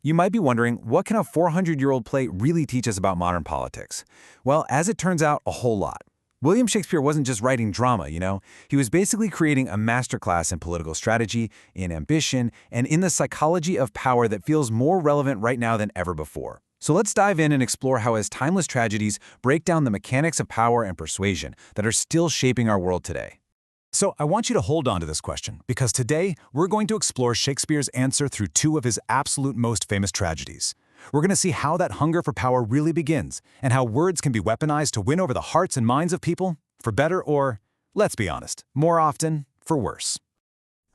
You might be wondering, what can a 400-year-old play really teach us about modern politics? Well, as it turns out, a whole lot. William Shakespeare wasn't just writing drama, you know? He was basically creating a masterclass in political strategy, in ambition, and in the psychology of power that feels more relevant right now than ever before. So let's dive in and explore how his timeless tragedies break down the mechanics of power and persuasion that are still shaping our world today. So I want you to hold on to this question, because today we're going to explore Shakespeare's answer through two of his absolute most famous tragedies. We're going to see how that hunger for power really begins, and how words can be weaponized to win over the hearts and minds of people, for better or, let's be honest, more often, for worse.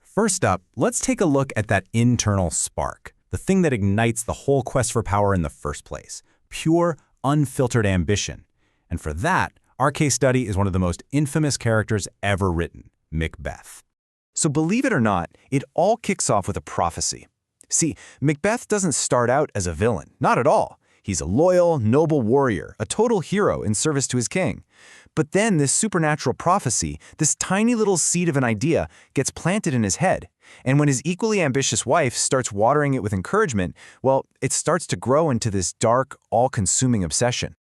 First up, let's take a look at that internal spark, the thing that ignites the whole quest for power in the first place, pure, unfiltered ambition. And for that, our case study is one of the most infamous characters ever written, Macbeth. So believe it or not, it all kicks off with a prophecy. See, Macbeth doesn't start out as a villain, not at all. He's a loyal, noble warrior, a total hero in service to his king. But then this supernatural prophecy, this tiny little seed of an idea, gets planted in his head. And when his equally ambitious wife starts watering it with encouragement, well, it starts to grow into this dark, all-consuming obsession.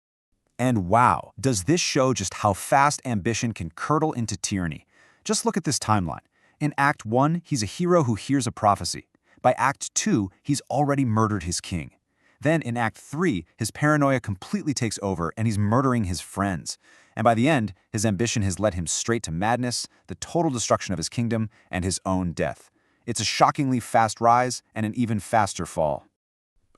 And wow, does this show just how fast ambition can curdle into tyranny. Just look at this timeline. In Act 1, he's a hero who hears a prophecy. By Act 2, he's already murdered his king. Then in Act 3, his paranoia completely takes over and he's murdering his friends. And by the end, his ambition has led him straight to madness, the total destruction of his kingdom, and his own death. It's a shockingly fast rise and an even faster fall.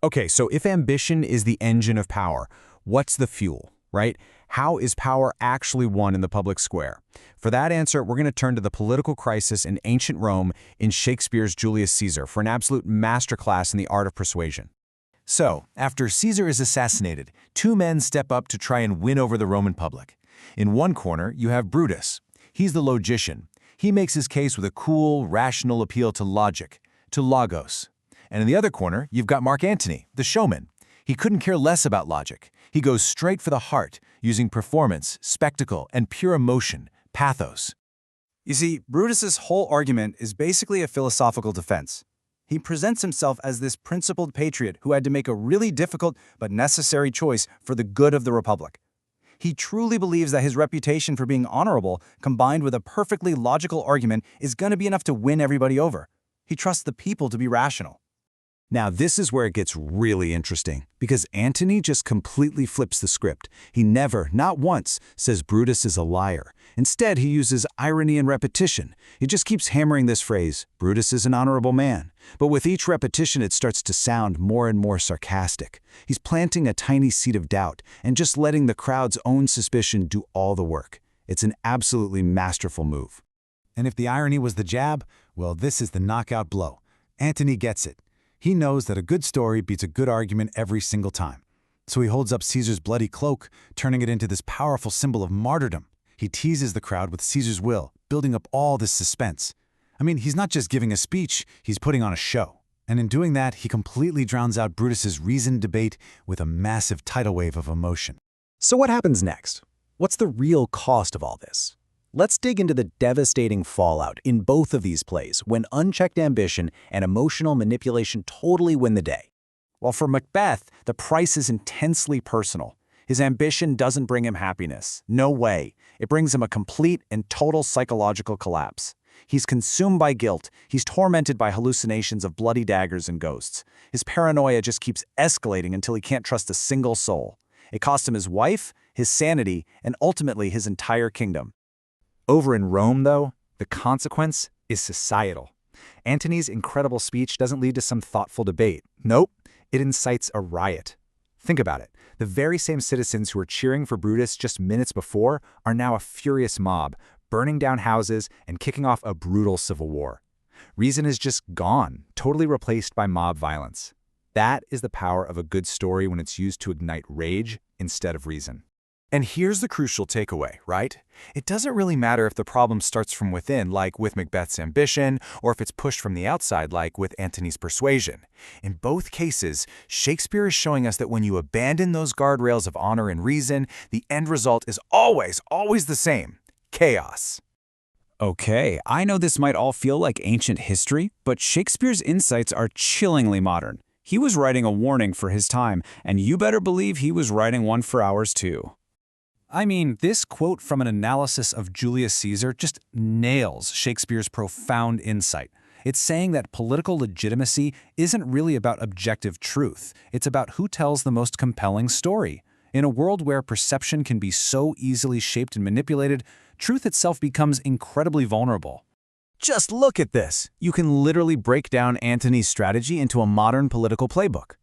Okay, so if ambition is the engine of power, what's the fuel, right? How is power actually won in the public square? For that answer, we're going to turn to the political crisis in ancient Rome in Shakespeare's Julius Caesar for an absolute masterclass in the art of persuasion. So, after Caesar is assassinated, two men step up to try and win over the Roman public. In one corner, you have Brutus. He's the logician. He makes his case with a cool, rational appeal to logic, to logos. And in the other corner, you've got Mark Antony, the showman. He couldn't care less about logic. He goes straight for the heart, using performance, spectacle, and pure emotion, pathos. You see, Brutus's whole argument is basically a philosophical defense. He presents himself as this principled patriot who had to make a really difficult but necessary choice for the good of the Republic. He truly believes that his reputation for being honorable, combined with a perfectly logical argument, is going to be enough to win everybody over. He trusts the people to be rational. Now, this is where it gets really interesting, because Antony just completely flips the script. He never, not once, says Brutus is a liar. Instead, he uses irony and repetition. He just keeps hammering this phrase, Brutus is an honorable man. But with each repetition, it starts to sound more and more sarcastic. He's planting a tiny seed of doubt and just letting the crowd's own suspicion do all the work. It's an absolutely masterful move. And if the irony was the jab, well, this is the knockout blow. Antony gets it. He knows that a good story beats a good argument every single time. So he holds up Caesar's bloody cloak, turning it into this powerful symbol of martyrdom. He teases the crowd with Caesar's will, building up all this suspense. I mean, he's not just giving a speech, he's putting on a show. And in doing that, he completely drowns out Brutus's reasoned debate with a massive tidal wave of emotion. So what happens next? What's the real cost of all this? Let's dig into the devastating fallout in both of these plays when unchecked ambition and emotional manipulation totally win the day. Well, for Macbeth, the price is intensely personal. His ambition doesn't bring him happiness. No way. It brings him a complete and total psychological collapse. He's consumed by guilt. He's tormented by hallucinations of bloody daggers and ghosts. His paranoia just keeps escalating until he can't trust a single soul. It cost him his wife, his sanity, and ultimately his entire kingdom. Over in Rome, though, the consequence is societal. Antony's incredible speech doesn't lead to some thoughtful debate. Nope, it incites a riot. Think about it. The very same citizens who were cheering for Brutus just minutes before are now a furious mob, burning down houses and kicking off a brutal civil war. Reason is just gone, totally replaced by mob violence. That is the power of a good story when it's used to ignite rage instead of reason. And here's the crucial takeaway, right? It doesn't really matter if the problem starts from within, like with Macbeth's ambition, or if it's pushed from the outside, like with Antony's persuasion. In both cases, Shakespeare is showing us that when you abandon those guardrails of honor and reason, the end result is always the same: chaos. Okay, I know this might all feel like ancient history, but Shakespeare's insights are chillingly modern. He was writing a warning for his time, and you better believe he was writing one for ours too. I mean, this quote from an analysis of Julius Caesar just nails Shakespeare's profound insight. It's saying that political legitimacy isn't really about objective truth. It's about who tells the most compelling story. In a world where perception can be so easily shaped and manipulated, truth itself becomes incredibly vulnerable. Just look at this. You can literally break down Antony's strategy into a modern political playbook.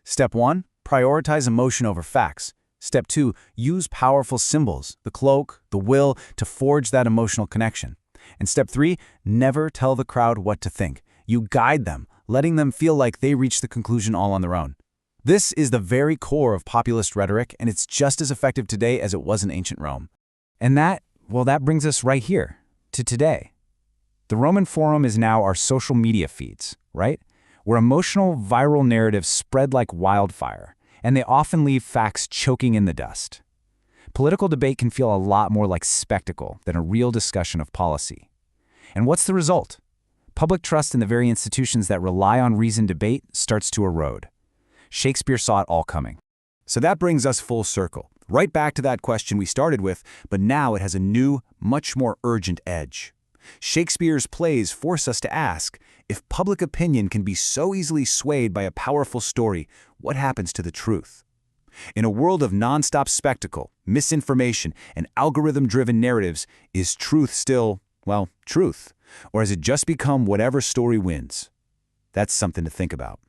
Step 1, prioritize emotion over facts. Step 2, use powerful symbols, the cloak, the will, to forge that emotional connection. And step 3, never tell the crowd what to think. You guide them, letting them feel like they reach the conclusion all on their own. This is the very core of populist rhetoric, and it's just as effective today as it was in ancient Rome. And that brings us right here, to today. The Roman Forum is now our social media feeds, right? Where emotional, viral narratives spread like wildfire, and they often leave facts choking in the dust. Political debate can feel a lot more like spectacle than a real discussion of policy. And what's the result? Public trust in the very institutions that rely on reasoned debate starts to erode. Shakespeare saw it all coming. So that brings us full circle, right back to that question we started with, but now it has a new, much more urgent edge. Shakespeare's plays force us to ask, if public opinion can be so easily swayed by a powerful story, what happens to the truth? In a world of nonstop spectacle, misinformation, and algorithm-driven narratives, is truth still, well, truth? Or has it just become whatever story wins? That's something to think about.